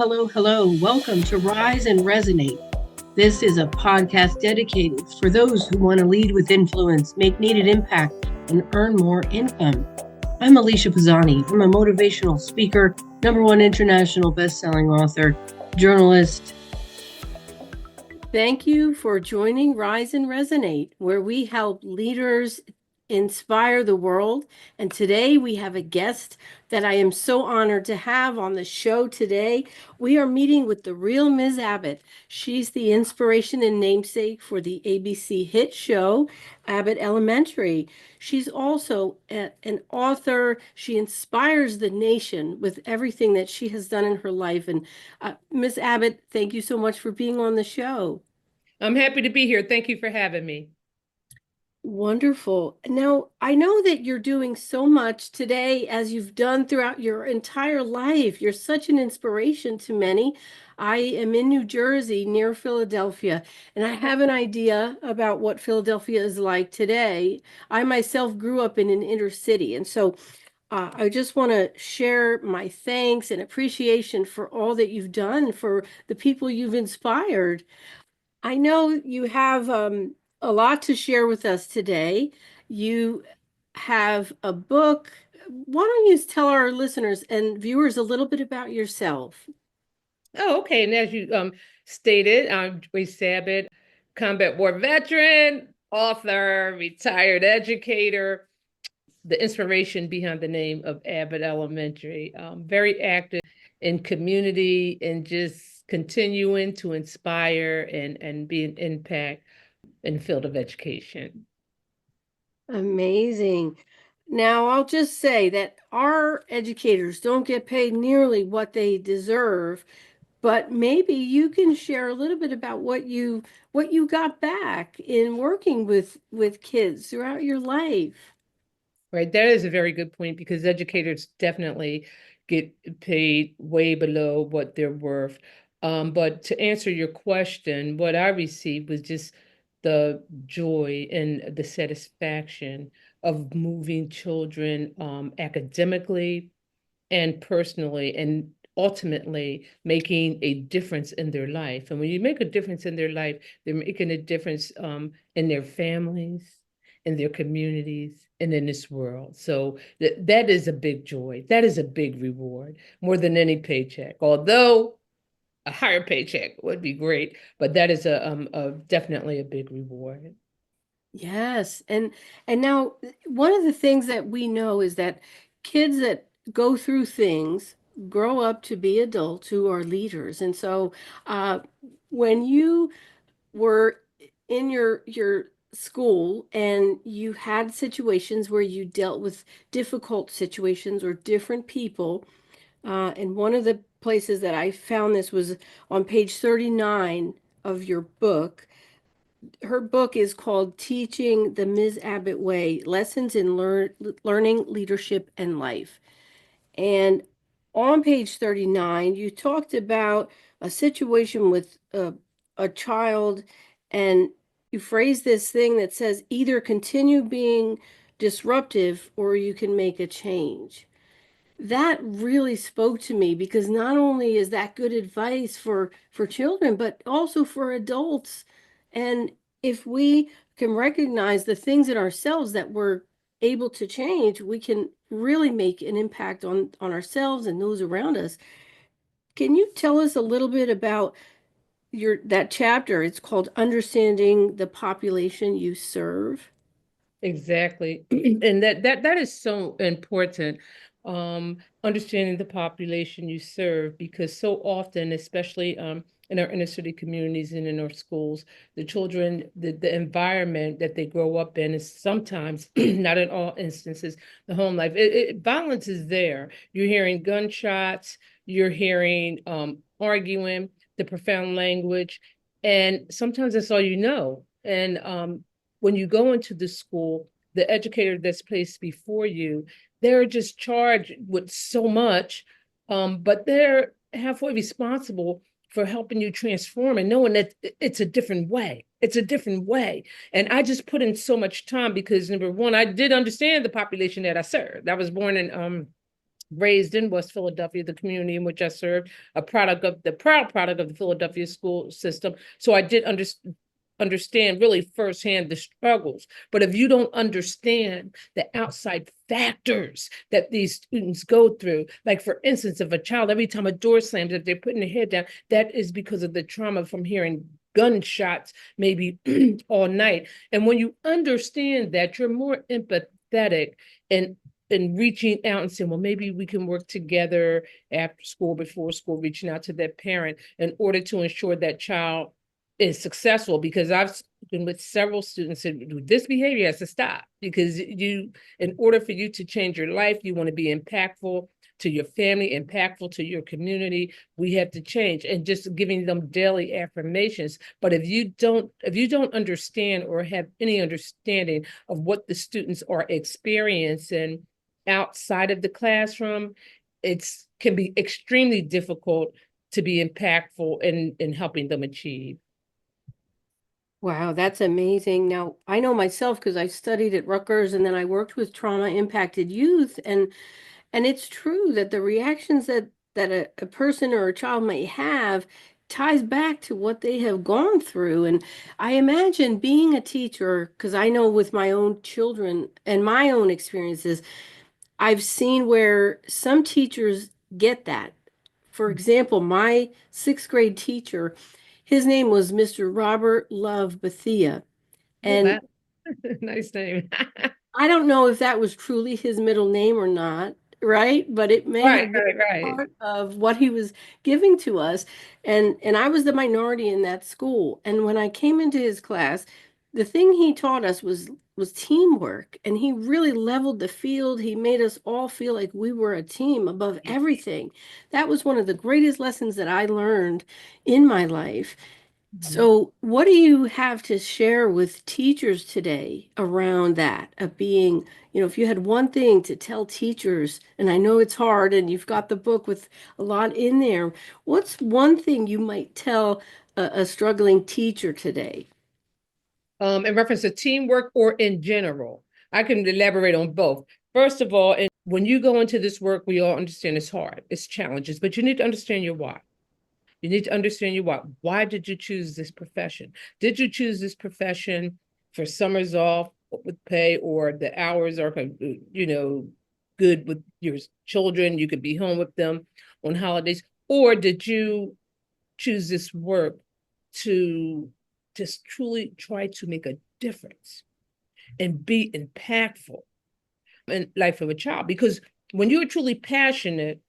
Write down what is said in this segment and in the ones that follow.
hello. Welcome to Rise and Resonate. This is a podcast dedicated for those who want to lead with influence, make needed impact, and earn more income. I'm Alicia Pisani. I'm a motivational speaker, #1 international best-selling author, journalist. Thank you for joining Rise and Resonate, where we help leaders inspire the world. And today we have a guest that I am so honored to have on the show today. We are meeting with the real Ms. Abbott. She's the inspiration and namesake for the ABC hit show, Abbott Elementary. She's also an author. She inspires the nation with everything that she has done in her life. And Ms. Abbott, thank you so much for being on the show. I'm happy to be here. Thank you for having me. Wonderful. Now, I know that you're doing so much today as you've done throughout your entire life. You're such an inspiration to many. I am in New Jersey near Philadelphia, and I have an idea about what Philadelphia is like today. I myself grew up in an inner city, and so I just want to share my thanks and appreciation for all that you've done for the people you've inspired. I know you have a lot to share with us today. You have a book. Why don't you tell our listeners and viewers a little bit about yourself? Oh, okay. And as you stated, I'm Joyce Abbott, combat war veteran, author, retired educator, the inspiration behind the name of Abbott Elementary. Very active in community and just continuing to inspire and be an impact in the field of education. Amazing. Now, I'll just say that our educators don't get paid nearly what they deserve, but maybe you can share a little bit about what you got back in working with kids throughout your life. Right. That is a very good point because educators definitely get paid way below what they're worth. But to answer your question, what I received was just the joy and the satisfaction of moving children academically and personally, and ultimately making a difference in their life. And when you make a difference in their life, they're making a difference in their families, in their communities, and in this world. So that is a big joy. That is a big reward, more than any paycheck. Although a higher paycheck would be great, but that is a definitely a big reward. Yes. And now one of the things that we know is that kids that go through things grow up to be adults who are leaders. And so uh, when you were in your school and you had situations where you dealt with difficult situations or different people, and one of the places that I found this was on page 39 of your book. Her book is called Teaching the Ms. Abbott Way, Lessons in Learning, Leadership, and Life. And on page 39, you talked about a situation with a child, and you phrased this thing that says either continue being disruptive or you can make a change. That really spoke to me because not only is that good advice for children, but also for adults. And if we can recognize the things in ourselves that we're able to change, we can really make an impact on ourselves and those around us. Can you tell us a little bit about that chapter? It's called Understanding the Population You Serve. Exactly. And that is so important. Understanding the population you serve, because so often, especially in our inner city communities and in our schools, the children, the environment that they grow up in is sometimes, not in all instances, the home life. Violence is there. You're hearing gunshots, you're hearing arguing, the profound language, and sometimes that's all you know. And when you go into the school, the educator that's placed before you, they're just charged with so much, but they're halfway responsible for helping you transform and knowing that it's a different way. It's a different way. And I just put in so much time because, number one, I did understand the population that I served. I was born in raised in West Philadelphia, the community in which I served, a product of the proud product of the Philadelphia school system. So I did understand really firsthand the struggles. But if you don't understand the outside factors that these students go through, like for instance, if a child, every time a door slams, if they're putting their head down, that is because of the trauma from hearing gunshots maybe all night. And when you understand that, you're more empathetic and reaching out and saying, well, maybe we can work together after school, before school, reaching out to that parent in order to ensure that child is successful. Because I've spoken with several students and this behavior has to stop, because in order for you to change your life, you want to be impactful to your family, impactful to your community, we have to change. And just giving them daily affirmations. But if you don't understand or have any understanding of what the students are experiencing outside of the classroom, it's can be extremely difficult to be impactful in helping them achieve. Wow, that's amazing. Now, I know myself because I studied at Rutgers and then I worked with trauma impacted youth, and it's true that the reactions that a person or a child may have ties back to what they have gone through. And I imagine being a teacher, because I know with my own children and my own experiences, I've seen where some teachers get that. For example, my sixth grade teacher, his name was Mr. Robert Love Bethia. Oh, wow. And Nice name. I don't know if that was truly his middle name or not, right? But it may Right, have been right, right. part of what he was giving to us. And I was the minority in that school. And when I came into his class, the thing he taught us was teamwork. And he really leveled the field. He made us all feel like we were a team above everything. That was one of the greatest lessons that I learned in my life. Mhm. So, what do you have to share with teachers today around that of being, if you had one thing to tell teachers, and I know it's hard and you've got the book with a lot in there, what's one thing you might tell a struggling teacher today? In reference to teamwork or in general, I can elaborate on both. First of all, and when you go into this work, we all understand it's hard, it's challenges, but you need to understand your why. You need to understand your why. Why did you choose this profession? Did you choose this profession for summers off with pay, or the hours are, good with your children? You could be home with them on holidays. Or did you choose this work to just truly try to make a difference and be impactful in life of a child? Because when you're truly passionate,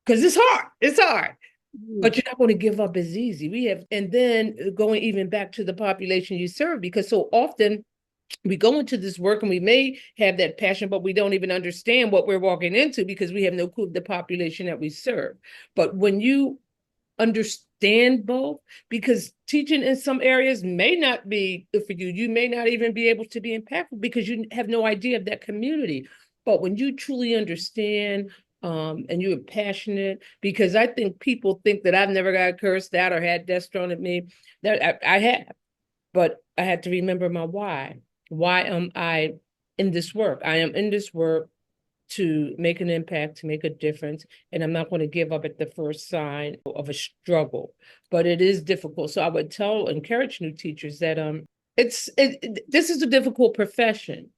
because it's hard, Mm. but you're not going to give up as easy. And then going even back to the population you serve, because so often we go into this work and we may have that passion, but we don't even understand what we're walking into because we have no clue of the population that we serve. But when you understand both, because teaching in some areas may not be good for you, you may not even be able to be impactful because you have no idea of that community. But when you truly understand, and you're passionate, because I think people think that I've never got cursed out or had death thrown at me. That I have, but I had to remember my why. Why am I in this work? I am in this work to make an impact, to make a difference. And I'm not going to give up at the first sign of a struggle, but it is difficult. So I would encourage new teachers that this is a difficult profession,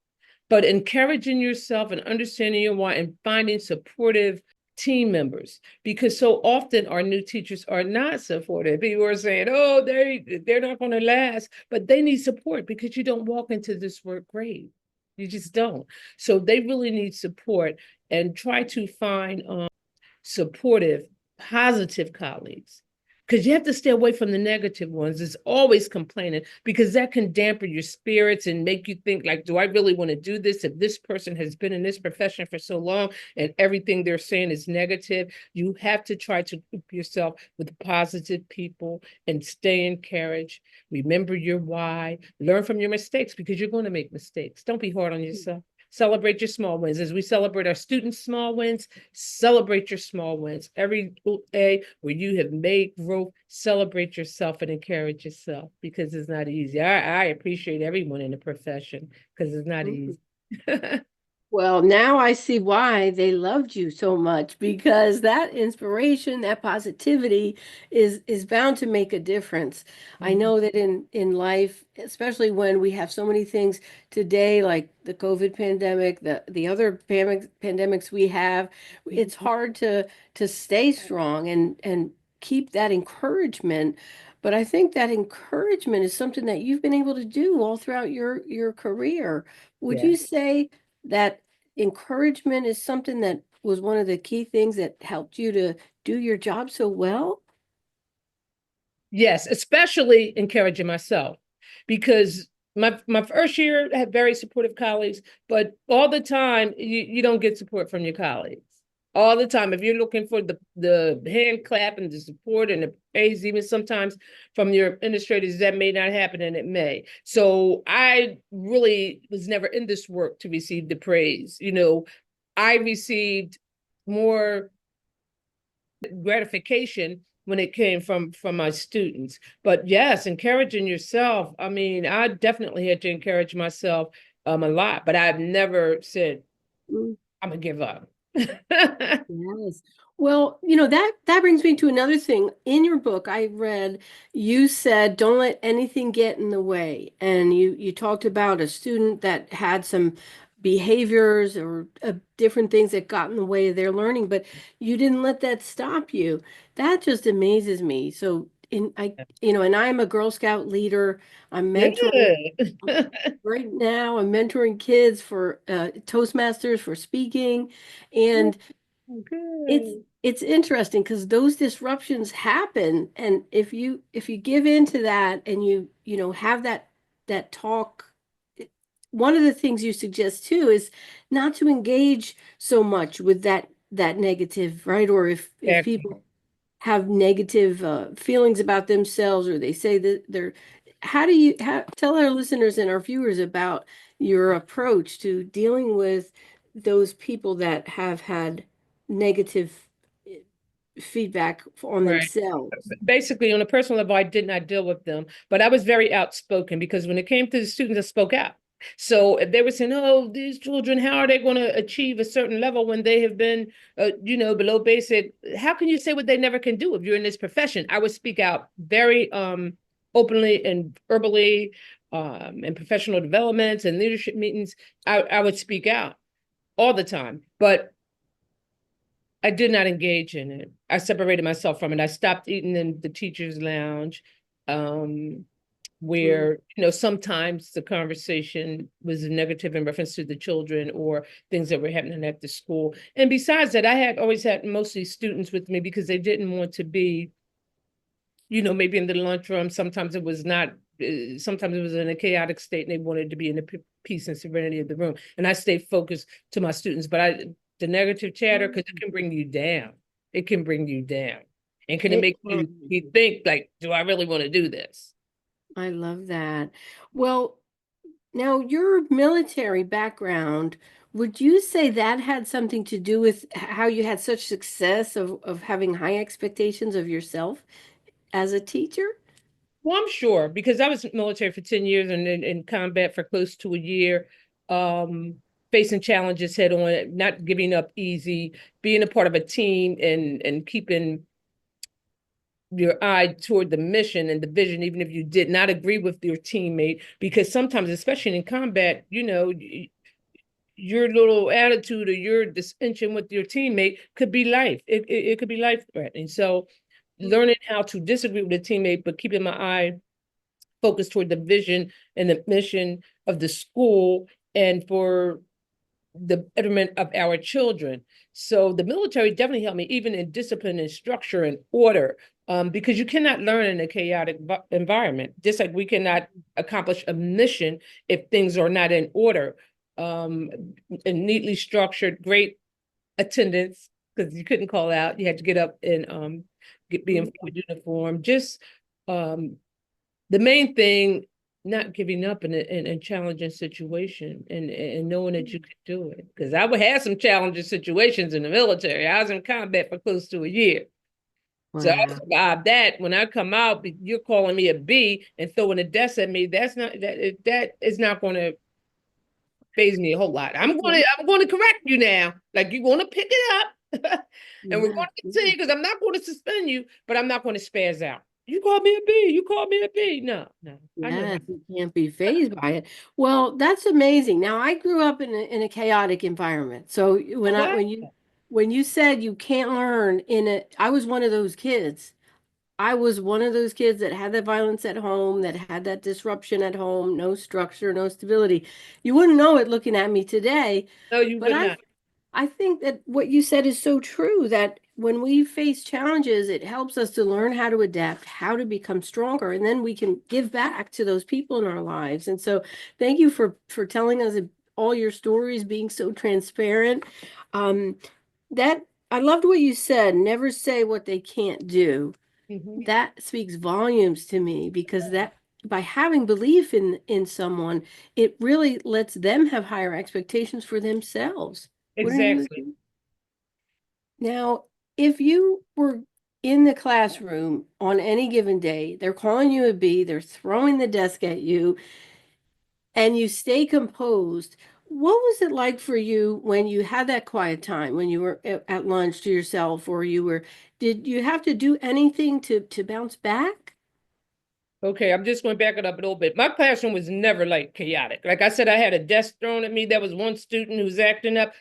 but encouraging yourself and understanding your why and finding supportive team members, because so often our new teachers are not supportive. People are saying, oh, they're not going to last, but they need support because you don't walk into this work great. You just don't. So they really need support, and try to find supportive, positive colleagues. Because you have to stay away from the negative ones. It's always complaining, because that can dampen your spirits and make you think like, do I really want to do this? If this person has been in this profession for so long and everything they're saying is negative, you have to try to group yourself with positive people and stay encouraged. Remember your why. Learn from your mistakes, because you're going to make mistakes. Don't be hard on yourself. Celebrate your small wins. As we celebrate our students' small wins, celebrate your small wins. Every day where you have made growth, celebrate yourself and encourage yourself, because it's not easy. I appreciate everyone in the profession because it's not Mm. easy. Well, now I see why they loved you so much because that inspiration, that positivity is bound to make a difference. I Mhm. know that in life, especially when we have so many things today, like the COVID pandemic, the other pandemics we have, it's hard to stay strong and keep that encouragement. But I think that encouragement is something that you've been able to do all throughout your career. Would Yeah. you say that encouragement is something that was one of the key things that helped you to do your job so well? Yes, especially encouraging myself because my first year I had very supportive colleagues, but all the time you don't get support from your colleagues. All the time. If you're looking for the hand clap and the support and the praise, even sometimes from your administrators, that may not happen and it may. So I really was never in this work to receive the praise. I received more gratification when it came from my students. But yes, encouraging yourself. I mean, I definitely had to encourage myself a lot, but I've never said Mm. I'm gonna give up. Yes. Well, that brings me to another thing. In your book, I read you said don't let anything get in the way. And you talked about a student that had some behaviors or different things that got in the way of their learning, but you didn't let that stop you. That just amazes me. So and I'm a Girl Scout leader. I'm mentoring Good. right now. I'm mentoring kids for Toastmasters for speaking. And it's Good. it's interesting because those disruptions happen, and if you give in to that and you have that talk, it- one of the things you suggest too is not to engage so much with that negative, right? Or if Exactly. people have negative feelings about themselves or they say that they're how do you tell our listeners and our viewers about your approach to dealing with those people that have had negative eh, feedback on Right. themselves? Basically, on a personal level, I did not deal with them, but I was very outspoken because when it came to the students, I spoke out. So if they were saying, "Oh, these children, how are they going to achieve a certain level when they have been, below basic?" How can you say what they never can do if you're in this profession? I would speak out very openly and verbally, in professional developments and leadership meetings. I would speak out all the time, but I did not engage in it. I separated myself from it. I stopped eating in the teacher's lounge, um, Mm. where, sometimes the conversation was negative in reference to the children or things that were happening at the school. And besides that, I had always had mostly students with me because they didn't want to be, maybe in the lunchroom. Sometimes it was not, sometimes it was in a chaotic state and they wanted to be in the peace and serenity of the room. And I stayed focused to my students, but the negative chatter, because it can bring you down. It can bring you down. And can it It make can. you think like, do I really want to do this? I love that. Well, now your military background, would you say that had something to do with how you had such success of having high expectations of yourself as a teacher? Well, I'm sure because I was military for 10 years and in combat for close to a year, um, facing challenges head on, not giving up easy, being a part of a team and keeping your eye toward the mission and the vision, even if you did not agree with your teammate, because sometimes, especially in combat, your little attitude or your dissension with your teammate could be life. It could be life threatening. So learning how to disagree with a teammate, but keeping my eye focused toward the vision and the mission of the school and for the betterment of our children. So the military definitely helped me, even in discipline and structure and order, because you cannot learn in a chaotic environment. Just like we cannot accomplish a mission if things are not in order, um, and neatly structured, great attendance because you couldn't call out. You had to get up and be in full uniform. Just um, the main thing, not giving up in a challenging situation and knowing that you could do it. Because I would have some challenging situations in the military. I was in combat for close to a year. So I Wow. survived that. When I come out, you're calling me a B and throwing a desk at me. That is not going to faze me a whole lot. I'm going to correct you now. Like you're going to pick it up, and we're going Yeah, to continue because I'm not going to suspend you, but I'm not going to spaz out. You called me a B. You called me a B. No, no, I know yes, that. you can't be phased by it. Well, that's amazing. Now, I grew up in a chaotic environment. So Oh, wow. when you said you can't learn in a, I was one of those kids. I was one of those kids that had that violence at home, that had that disruption at home, no structure, no stability. You wouldn't know it looking at me today, No, you but would not. I think that what you said is so true that when we face challenges, it helps us to learn how to adapt, how to become stronger, and then we can give back to those people in our lives. And so thank you for telling us all your stories, being so transparent. Um, that I loved what you said, never say what they can't do. Mhm. That speaks volumes to me because that by having belief in someone, it really lets them have higher expectations for themselves. Wouldn't you Exactly. agree? Now, if you were in the classroom on any given day, they're calling you a B, they're throwing the desk at you, and you stay composed, what was it like for you when you had that quiet time, when you were at lunch to yourself, or did you have to do anything to bounce back? Okay, I'm just going to back it up a little bit. My classroom was never like chaotic. Like I said, I had a desk thrown at me. There was one student who was acting up.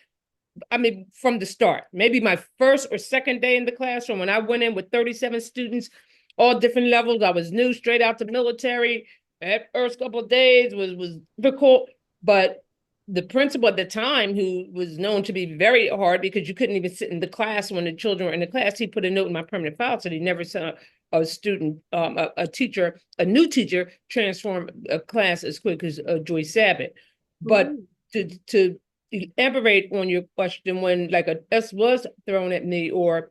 I mean, from the start, maybe my first or second day in the classroom, when I went in with 37 students, all different levels. I was new, straight out the military. That first couple of days was difficult, but the principal at the time, who was known to be very hard because you couldn't even sit in the class when the children were in the class, he put a note in my permanent file said he never saw a student, a teacher, a new teacher transform a class as quick as Joyce Abbott. But Oh, to elaborate on your question, when like a S was thrown at me or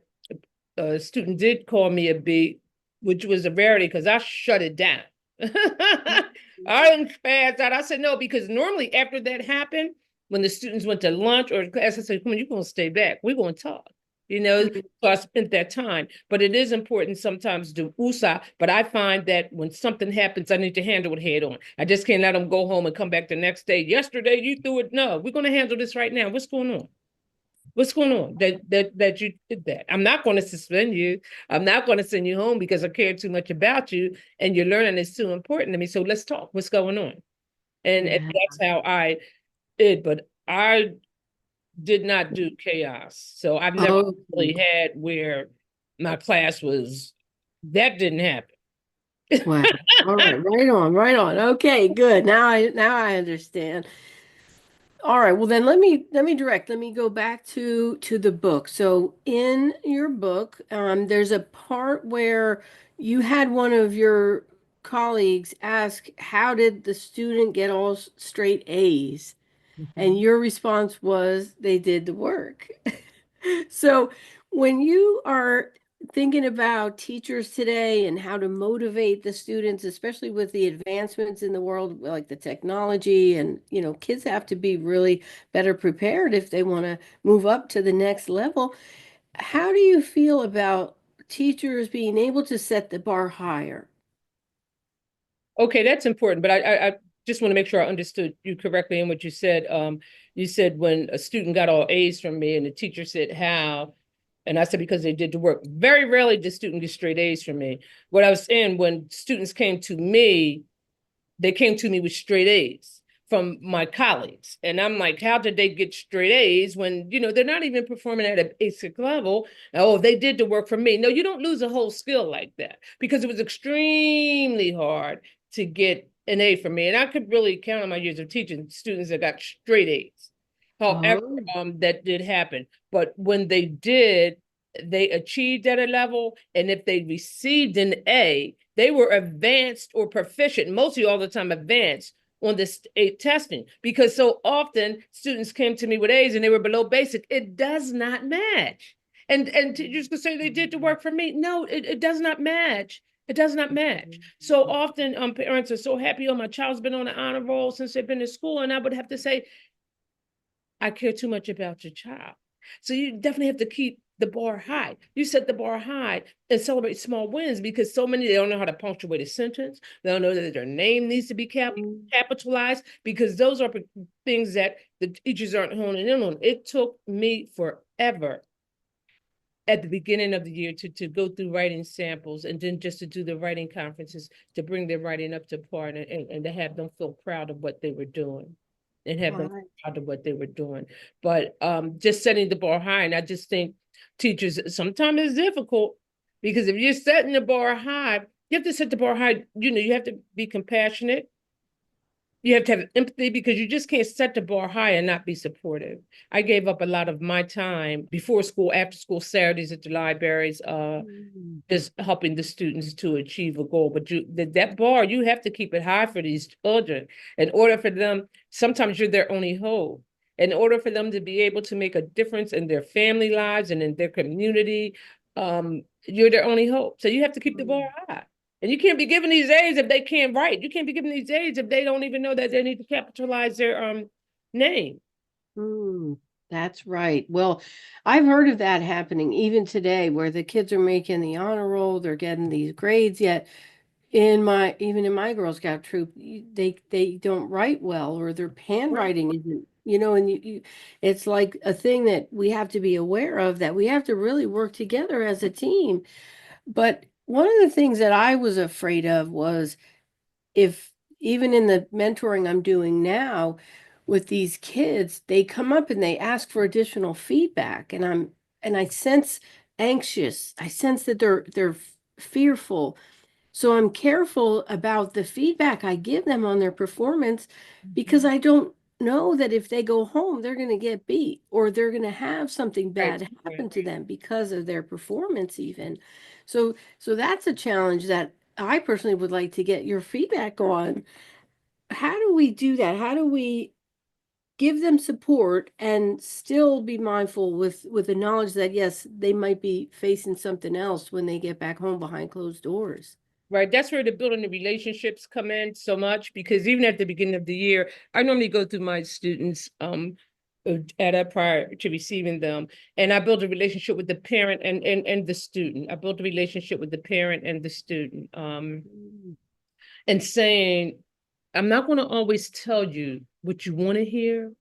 a student did call me a B, which was a rarity because I shut it down. I didn't spaz out. I said no, because normally after that happened, when the students went to lunch or class, I said, come on, you're going to stay back. We're going to talk. You know, mm, so I spent that time. But it is important sometimes to USA. But I find that when something happens, I need to handle it head on. I just can't let them go home and come back the next day. Yesterday you threw it. No, we're going to handle this right now. What's going on? What's going on that you did that? I'm not going to suspend you. I'm not going to send you home because I care too much about you and your learning is too important to me. So let's talk. What's going on? And yeah. that's how I did. But I did not do chaos. So I've never Oh, really had where my class was, that didn't happen. wow. All right, right on, right on. Okay, good. Now I understand. All right, well then let me go back to the book. So in your book, there's a part where you had one of your colleagues ask, how did the student get all straight A's? And Mhm. your response was they did the work. So when you are thinking about teachers today and how to motivate the students, especially with the advancements in the world, like the technology, and kids have to be really better prepared if they want to move up to the next level. How do you feel about teachers being able to set the bar higher? Okay, that's important, but I just want to make sure I understood you correctly in what you said. You said when a student got all A's from me and the teacher said how, and I said because they did the work. Very rarely did student get straight A's from me. What I was saying, when students came to me, they came to me with straight A's from my colleagues. And I'm like, how did they get straight A's when, they're not even performing at a basic level? Oh, they did the work for me. No, you don't lose a whole skill like that because it was extremely hard to get an A from me. And I could really count on my years of teaching students that got straight A's. However, Oh, that did happen. But when they did, they achieved at a level. And if they received an A, they were advanced or proficient, mostly all the time advanced on this testing, because so often students came to me with A's and they were below basic. It does not match. And teachers could say they did the work for me. No, it does not match. It does not match. So often parents are so happy, oh, my child's been on an honor roll since they've been in school. And I would have to say, I care too much about your child. So you definitely have to keep the bar high. You set the bar high and celebrate small wins, because so many, they don't know how to punctuate a sentence. They don't know that their name needs to be Mm. capitalized, because those are things that the teachers aren't honing in on. It took me forever at the beginning of the year to go through writing samples, and then just to do the writing conferences, to bring their writing up to par, and to have them feel proud of what they were doing, and have them Right. proud of what they were doing. But just setting the bar high, and I just think teachers sometimes it's difficult, because if you're setting the bar high, you have to set the bar high. You have to be compassionate, you have to have empathy, because you just can't set the bar high and not be supportive. I gave up a lot of my time before school, after school, Saturdays at the libraries, Mm. just helping the students to achieve a goal. But that bar, you have to keep it high for these children in order for them. Sometimes you're their only hope. In order for them to be able to make a difference in their family lives and in their community, you're their only hope. So you have to keep the bar high. And you can't be giving these A's if they can't write. You can't be giving these A's if they don't even know that they need to capitalize their name. Mm, that's right. Well, I've heard of that happening even today, where the kids are making the honor roll, they're getting these grades, yet even in my Girl Scout troop, they don't write well, or their Right. handwriting isn't, and it's like a thing that we have to be aware of, that we have to really work together as a team. But one of the things that I was afraid of was, if even in the mentoring I'm doing now with these kids, they come up and they ask for additional feedback, and I sense anxious. I sense that they're fearful. So I'm careful about the feedback I give them on their performance, because Mhm. I don't know that if they go home, they're going to get beat, or they're going to have something Right. bad Right. happen to them because of their performance even. So that's a challenge that I personally would like to get your feedback on. How do we do that? How do we give them support and still be mindful with the knowledge that, yes, they might be facing something else when they get back home behind closed doors? Right. That's where the building the relationships come in so much, because even at the beginning of the year, I normally go through my students at a prior to receiving them, and I build a relationship with the parent and the student. I build a relationship with the parent and the student. Mm. And saying, I'm not going to always tell you what you want to hear.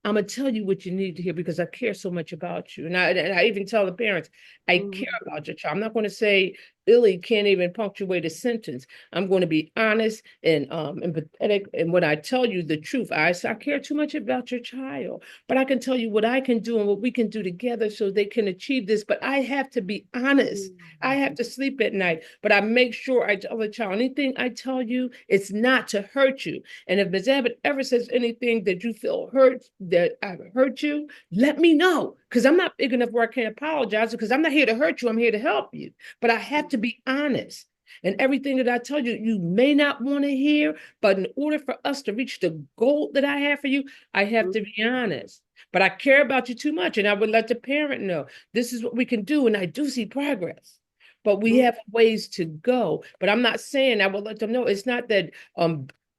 I'm gonna tell you what you need to hear, because I care so much about you. And I even tell the parents, I care Mhm. about your child. I'm not going to say Billy can't even punctuate a sentence. I'm going to be honest and empathetic. And when I tell you the truth, I say I care too much about your child, but I can tell you what I can do and what we can do together so they can achieve this. But I have to be honest. I have Mhm. to sleep at night, but I make sure I tell the child anything I tell you, it's not to hurt you. And if Ms. Abbott ever says anything that you feel hurt, that I've hurt you, let me know. Because I'm not big enough where I can't apologize, because I'm not here to hurt you. I'm here to help you. But I have to be honest. And everything that I tell you, you may not want to hear, but in order for us to reach the goal that I have for you, I have to be honest. But I care about you too much. And I would let the parent know this is what we can do. And I do see progress. But we Mhm. have ways to go. But I'm not saying, I will let them know it's not that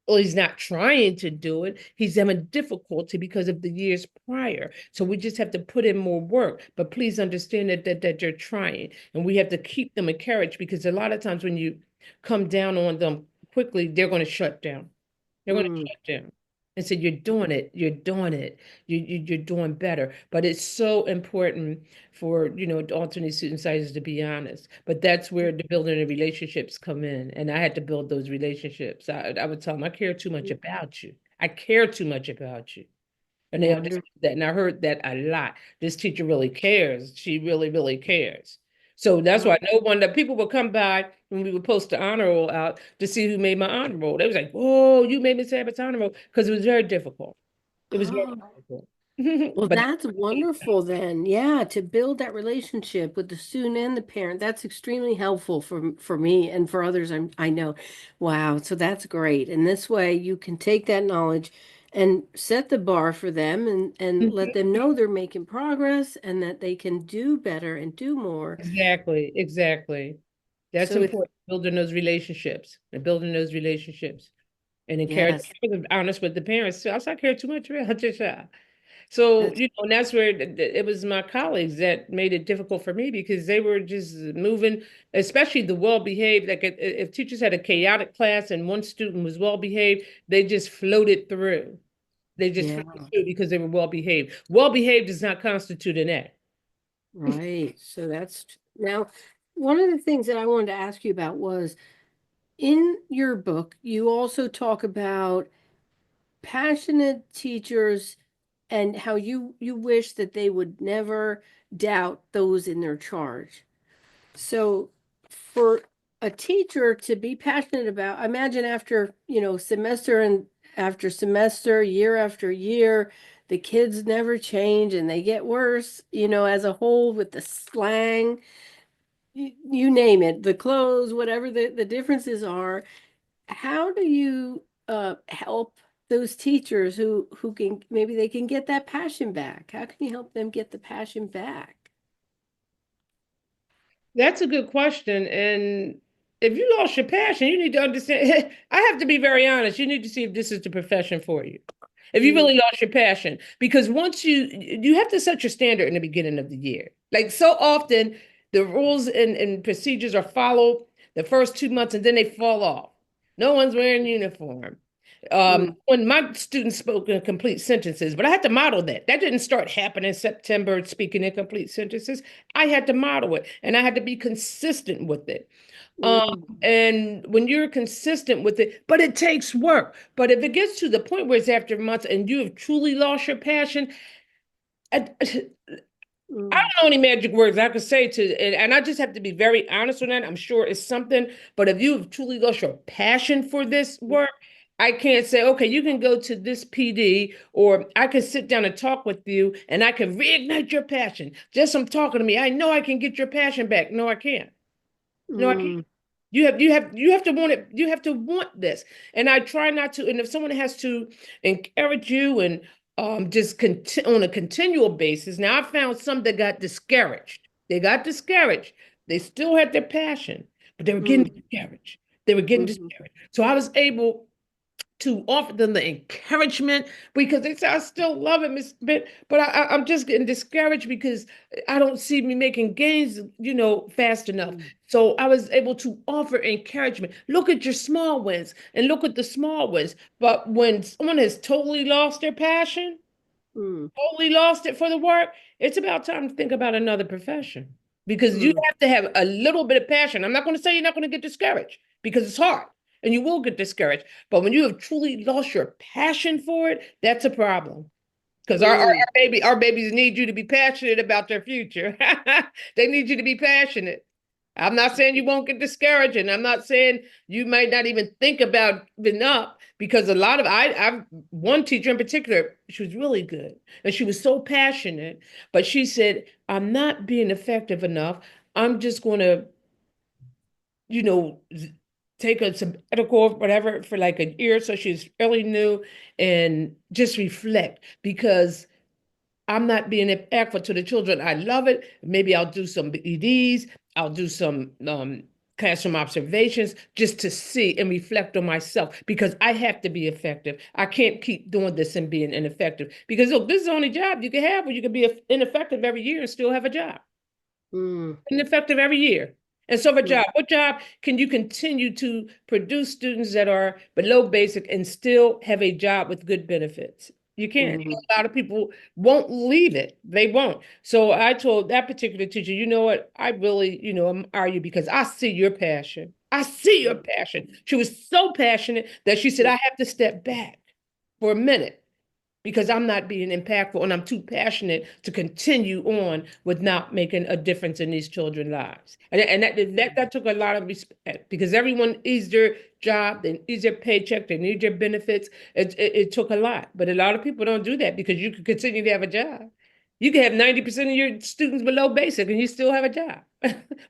well, he's not trying to do it. He's having difficulty because of the years prior. So we just have to put in more work. But please understand that you're trying. And we have to keep them encouraged, because a lot of times when you come down on them quickly, they're going to shut down. They're going to Mm. shut down and say, you're doing it, you're doing it, you're doing better. But it's so important for, alternate student sizes to be honest. But that's where the building of relationships come in. And I had to build those relationships. I would tell them, I care too much about you. I care too much about you. And they understood Wonderful. that. And I heard that a lot. This teacher really cares. She really, really cares. So that's why no one that people would come by when we would post the honor roll out to see who made my honor roll. They was like, "Whoa, you made Miss Abbott's honor roll," because it was very difficult. It was very Oh. difficult. Well, But that's wonderful then. Yeah, to build that relationship with the student and the parent, that's extremely helpful for me and for others I know. Wow, so that's great. And this way you can take that knowledge and set the bar for them, and let them know they're making progress and that they can do better and do more. exactly, exactly. That's So it's important. Building those relationships and building those relationships and encourage. yes. I was honest with the parents too. I said, I care too much about your child. So, That's and that's where it was my colleagues that made it difficult for me because they were just moving, especially the well-behaved. Like if teachers had a chaotic class and one student was well-behaved, they just floated through. They just yeah, floated through because they were well-behaved. Well-behaved does not constitute an A. right. So now one of the things that I wanted to ask you about was in your book, you also talk about passionate teachers and how you wish that they would never doubt those in their charge. So for a teacher to be passionate about, imagine after, semester and after semester, year after year, the kids never change and they get worse, as a whole with the slang, you name it, the clothes, whatever the differences are. How do you help those teachers who can maybe they can get that passion back? How can you help them get the passion back? That's a good question. And if you lost your passion, you need to understand. I have to be very honest. You need to see if this is the profession for you. If you Mm, really lost your passion, because once you have to set your standard in the beginning of the year. Like so often, the rules and procedures are followed the first 2 months and then they fall off. No one's wearing uniform. mm, When my students spoke in complete sentences, but I had to model that. That didn't start happening in September, speaking in complete sentences. I had to model it and I had to be consistent with it. Um, mm, and when you're consistent with it, but it takes work. But if it gets to the point where it's after months and you have truly lost your passion, I mm, don't know any magic words I could say and I just have to be very honest with that. I'm sure it's something, but if you have truly lost your passion for this work, I can't say, okay, you can go to this PD, or I can sit down and talk with you and I can reignite your passion. Just from talking to me, I know I can get your passion back. No, I can't. No, I can't. mm, You have to want it. You have to want this. And I try not to. And if someone has to encourage you and just on a continual basis. Now I found some that got discouraged. They got discouraged. They still had their passion, but they were getting mm, discouraged. They were getting mhm, discouraged. So I was able to offer them the encouragement because they say, I still love it, Miss Bit, but I'm just getting discouraged because I don't see me making gains, fast enough. mm, So I was able to offer encouragement. Look at your small wins and look at the small wins. But when someone has totally lost their passion, mm, totally lost it for the work, it's about time to think about another profession because you mm, have to have a little bit of passion. I'm not going to say you're not going to get discouraged because it's hard and you will get discouraged. But when you have truly lost your passion for it, that's a problem. Because mm, our babies need you to be passionate about their future. They need you to be passionate. I'm not saying you won't get discouraged, and I'm not saying you might not even think about giving up because a lot of I've one teacher in particular, she was really good and she was so passionate, but she said, I'm not being effective enough. I'm just going to, you know, take a sabbatical or whatever for like a year. So she's fairly new and just reflect because I'm not being impactful to the children. I love it. Maybe I'll do some EDs. I'll do some classroom observations just to see and reflect on myself because I have to be effective. I can't keep doing this and being ineffective because look, this is the only job you can have where you can be ineffective every year and still have a job. mm, Ineffective every year. And so, mm, what job can you continue to produce students that are below basic and still have a job with good benefits? You can't. mhm, A lot of people won't leave it. They won't. So I told that particular teacher, you know what? I really, are you because I see your passion. I see your mm, passion. She was so passionate that she said, I have to step back for a minute because I'm not being impactful and I'm too passionate to continue on with not making a difference in these children's lives. And that took a lot of respect because everyone needs their job, they need their paycheck, they need their benefits. It took a lot, but a lot of people don't do that because you can continue to have a job. You can have 90% of your students below basic and you still have a job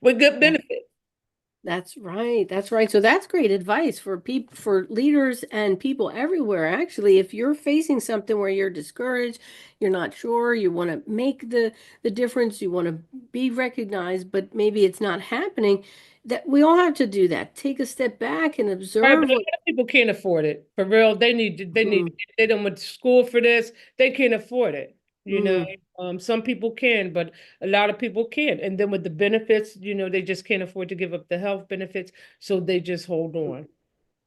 with good mm. benefits. That's right. That's right. So that's great advice for people, for leaders and people everywhere. Actually, if you're facing something where you're discouraged, you're not sure, you want to make the difference, you want to be recognized, but maybe it's not happening, that we all have to do that. Take a step back and Right, but observe a what. lot of people can't afford it. For real, they Mm, they don't went to school for this. They can't afford it. You know, Mm, some people can, but a lot of people can't. And then with the benefits, they just can't afford to give up the health benefits, so they just hold on.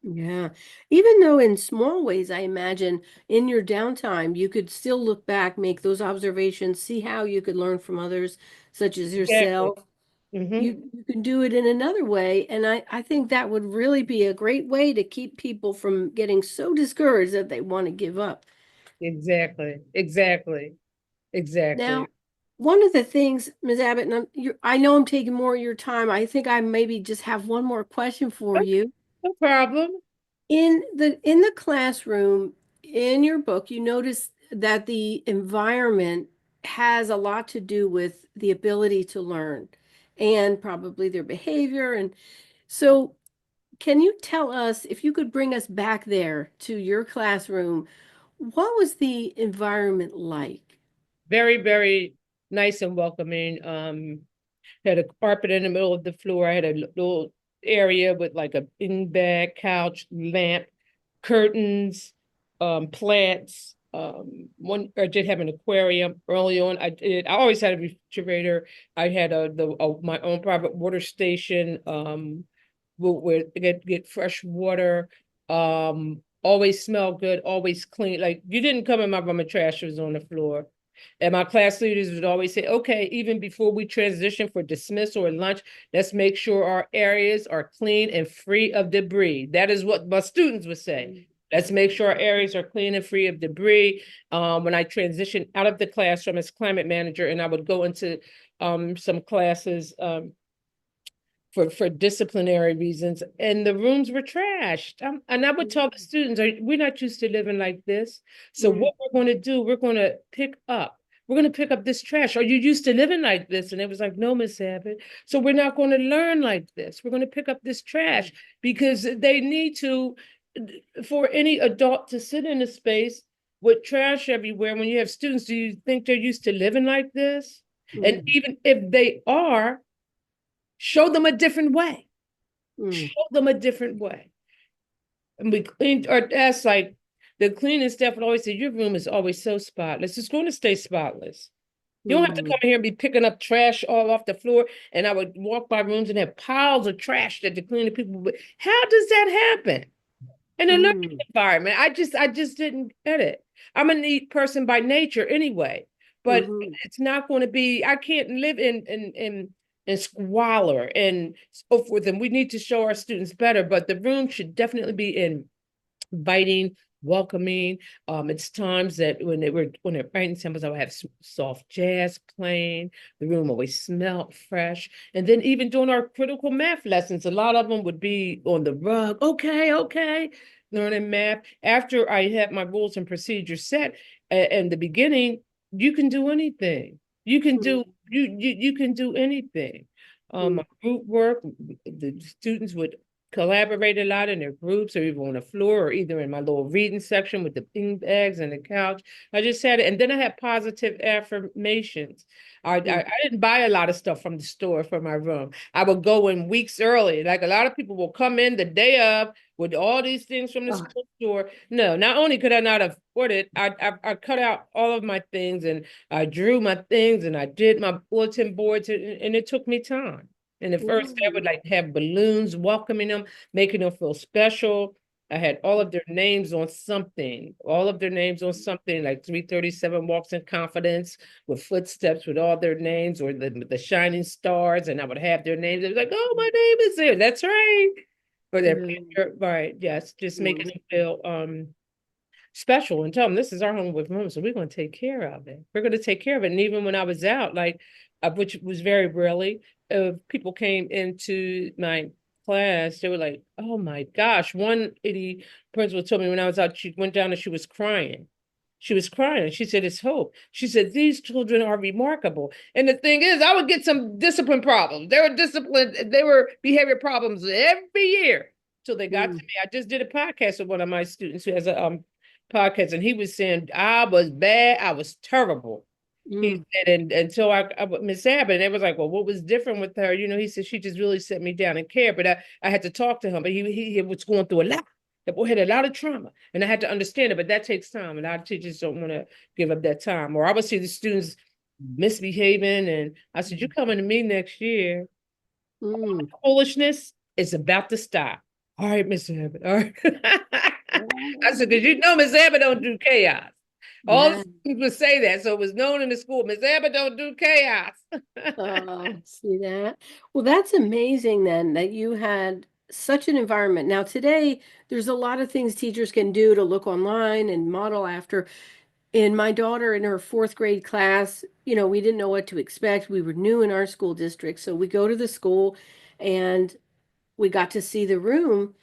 yeah. Even though in small ways, I imagine in your downtime, you could still look back, make those observations, see how you could learn from others, such as Exactly. yourself. Hmm. You can do it in another way. And I think that would really be a great way to keep people from getting so discouraged that they want to give up. Exactly. Exactly. Exactly. Now, one of the things, Ms. Abbott, and I know I'm taking more of your time. I think I maybe just have one more question for Okay, you. no problem. In the classroom, in your book, you notice that the environment has a lot to do with the ability to learn and probably their behavior. And so, can you tell us, if you could bring us back there to your classroom, what was the environment like? Very, very nice and welcoming. Had a carpet in the middle of the floor. I had a little area with like a beanbag, couch, lamp, curtains, plants. I did have an aquarium early on. I always had a refrigerator. I had my own private water station. Where get fresh water. Always smell good, always clean. Like you didn't come in my room and trash was on the floor. And my class leaders would always say, okay, even before we transition for dismissal or lunch, let's make sure our areas are clean and free of debris. That is what my students would say. Let's make sure our areas are clean and free of debris. When I transitioned out of the classroom as climate manager, and I would go into some classes for disciplinary reasons, and the rooms were trashed. And I would tell the students, we're not used to living like this. So Mm, what we're going to do, we're going to pick up this trash. Are you used to living like this? And it was like, no, Miss Abbott. So we're not going to learn like this. We're going to pick up this trash because they need to, for any adult to sit in a space with trash everywhere. When you have students, do you think they're used to living like this? And mm, even if they are, show them a different way. mm, Show them a different way. And we cleaned our desk like the cleaning staff would always say, your room is always so spotless. It's going to stay spotless. You don't have to come mm, here and be picking up trash all off the floor. And I would walk by rooms and have piles of trash that the cleaning people would. How does that happen in a learning mm, environment? I just didn't get it. I'm a neat person by nature anyway, but mhm, it's not going to be. I can't live in squalor and so forth. And we need to show our students better. But the room should definitely be inviting, welcoming. It's times that when they're writing samples, I would have soft jazz playing. The room always smelled fresh. And then even during our critical math lessons, a lot of them would be on the rug. Okay, okay, learning math. After I had my rules and procedures set in the beginning, you can do anything. You can do mm, you can do anything. mm, Group work, the students would collaborate a lot in their groups or even on the floor or either in my little reading section with the bean bags and the couch. I just had it. And then I had positive affirmations. mm. I didn't buy a lot of stuff from the store for my room. I would go in weeks early. Like a lot of people will come in the day of with all these things from the Ah, school store. No, not only could I not afford it, I cut out all of my things and I drew my things and I did my bulletin boards and it took me time. And the first day I would mm, like have balloons welcoming them, making them feel special. I had all of their names on something, all of their names on something, like 337 Walks in Confidence with footsteps with all their names or the shining stars, and I would have their names. It was like, oh, my name is there. That's right. For their yeah, picture, right. Yes, just making mm, them feel special and tell them this is our home with mom, so we're going to take care of it. We're going to take care of it. And even when I was out, like which was very rarely, people came into my class, they were like, "Oh my gosh!" One lady principal told me when I was out, she went down and she was crying. She was crying. She said, "It's hope." She said, "These children are remarkable." And the thing is, I would get some discipline problems. They were disciplined. They were behavior problems every year till they got to mm, me. I just did a podcast with one of my students who has a podcast, and he was saying I was bad, I was terrible. He mm, said, and until I Miss Abbott, and it was like, well, what was different with her? He said she just really set me down and cared. But I had to talk to him, but he was going through a lot. That boy had a lot of trauma, and I had to understand it, but that takes time. A lot of teachers don't want to give up that time. Or I would see the students misbehaving, and I said, "You're coming to me next year. Mm. Foolishness is about to stop." All right, Miss Abbott. All right. I said, because you Oh, know Miss Abbott don't do chaos. All the yeah. students would say that, so it was known in the school. Miss Abbott don't do chaos. See that? Well, that's amazing then that you had such an environment. Now, today, there's a lot of things teachers can do to look online and model after. In my daughter in her fourth grade class, we didn't know what to expect. We were new in our school district. So we go to the school and we got to see the room.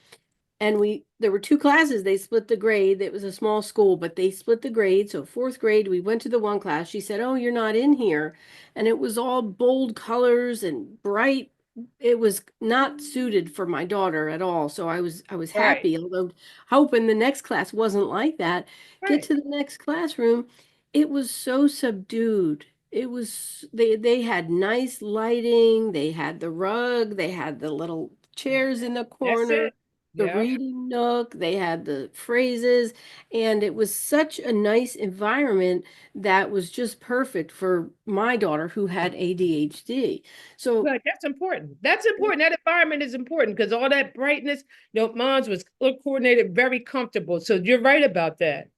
And there were two classes. They split the grade. It was a small school, but they split the grade. So fourth grade, we went to the one class. She said, "Oh, you're not in here." And it was all bold colors and bright. It was not suited for my daughter at all. So I was Right, happy, although hoping the next class wasn't like that. Get right. to the next classroom. It was so subdued. They had nice lighting, they had the rug, they had the little chairs in the That's corner, it. the Yeah. reading nook, they had the phrases, and it was such a nice environment that was just perfect for my daughter who had ADHD. So, Good. That's important. That's important. That environment is important because all that brightness, mine was color coordinated, very comfortable. So you're right about that.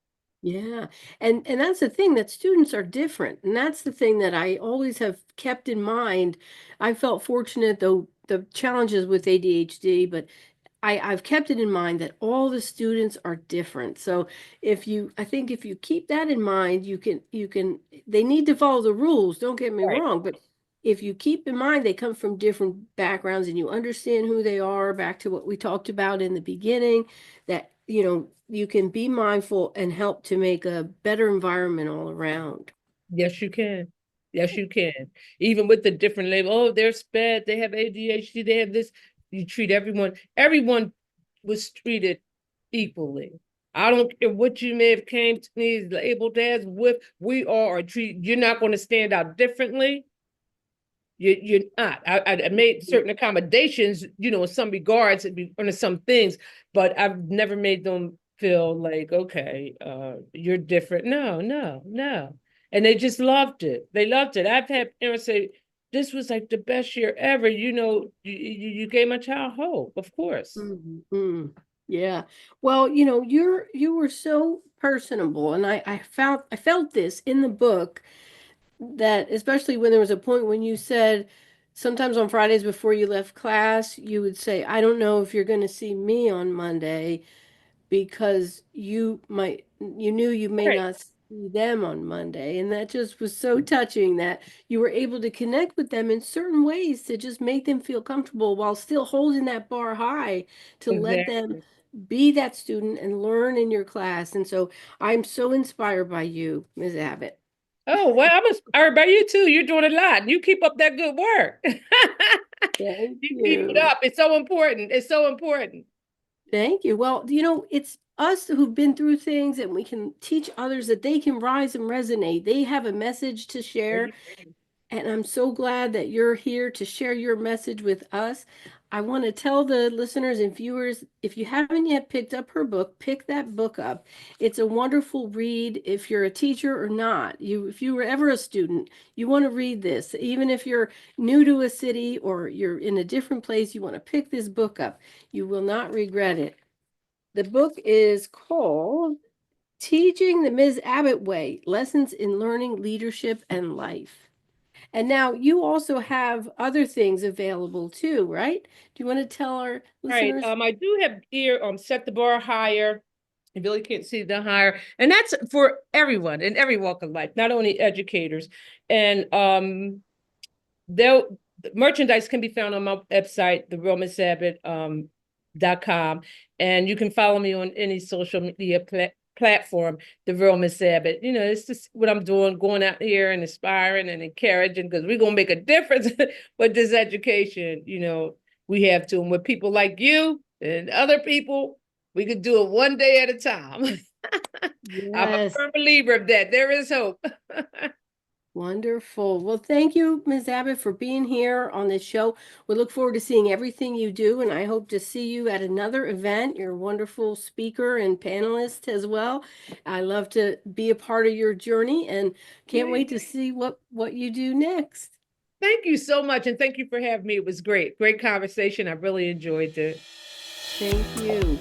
yeah. And that's the thing that students are different. And that's the thing that I always have kept in mind. I felt fortunate though the challenges with ADHD, but I've kept it in mind that all the students are different. So I think if you keep that in mind, they need to follow the rules, don't get me Right. wrong, but if you keep in mind they come from different backgrounds and you understand who they are, back to what we talked about in the beginning, that, you can be mindful and help to make a better environment all around. Yes, you can. Yes, you can. Even with the different label, oh, they're sped, they have ADHD, they have this. You treat everyone was treated equally. I don't care what you may have came to me labeled as with, we all are treated, you're not going to stand out differently. You're not. I made certain accommodations, in some regards, on some things, but I've never made them feel like, okay, you're different. No, no, no. And they just loved it. They loved it. I've had parents say, this was like the best year ever. You gave my child hope, of course. Mhm. Yeah. Well, you were so personable, and I felt this in the book, that especially when there was a point when you said sometimes on Fridays before you left class, you would say, "I don't know if you're going to see me on Monday," because you knew you may Right. not see them on Monday. And that just was so touching that you were able to connect with them in certain ways to just make them feel comfortable while still holding that bar high to let them Exactly. be that student and learn in your class. And so I'm so inspired by you, Ms. Abbott. Oh, well, I'm inspired by you too. You're doing a lot. You keep up that good work. Thank You keep it you. up. It's so important. It's so important. Thank you. Well, it's us who've been through things, and we can teach others that they can rise and resonate. They have a message to There share, you go. and I'm so glad that you're here to share your message with us. I want to tell the listeners and viewers, if you haven't yet picked up her book, pick that book up. It's a wonderful read if you're a teacher or not. If you were ever a student, you want to read this. Even if you're new to a city or you're in a different place, you want to pick this book up. You will not regret it. The book is called Teaching the Ms. Abbott Way, Lessons in Learning, Leadership, and Life. And now you also have other things available too, right? Do you want to tell our Right. listeners? I do have here set the bar higher. You really can't see the higher. And that's for everyone in every walk of life, not only educators. And they'll merchandise can be found on my website, the Real Miss Abbott .com. And you can follow me on any social media platform, the Real Miss Abbott. It's just what I'm doing, going out here and inspiring and encouraging, because we're gonna make a difference with this education, we have to. And with people like you and other people, we could do it one day at a time. I'm a Yes. firm believer of that. There is hope. Wonderful. Well, thank you, Ms. Abbott, for being here on this show. We look forward to seeing everything you do, and I hope to see you at another event. You're a wonderful speaker and panelist as well. I love to be a part of your journey and can't wait Yay. to see what you do next. Thank you so much, and thank you for having me. It was great. Great conversation. I really enjoyed it. Thank you.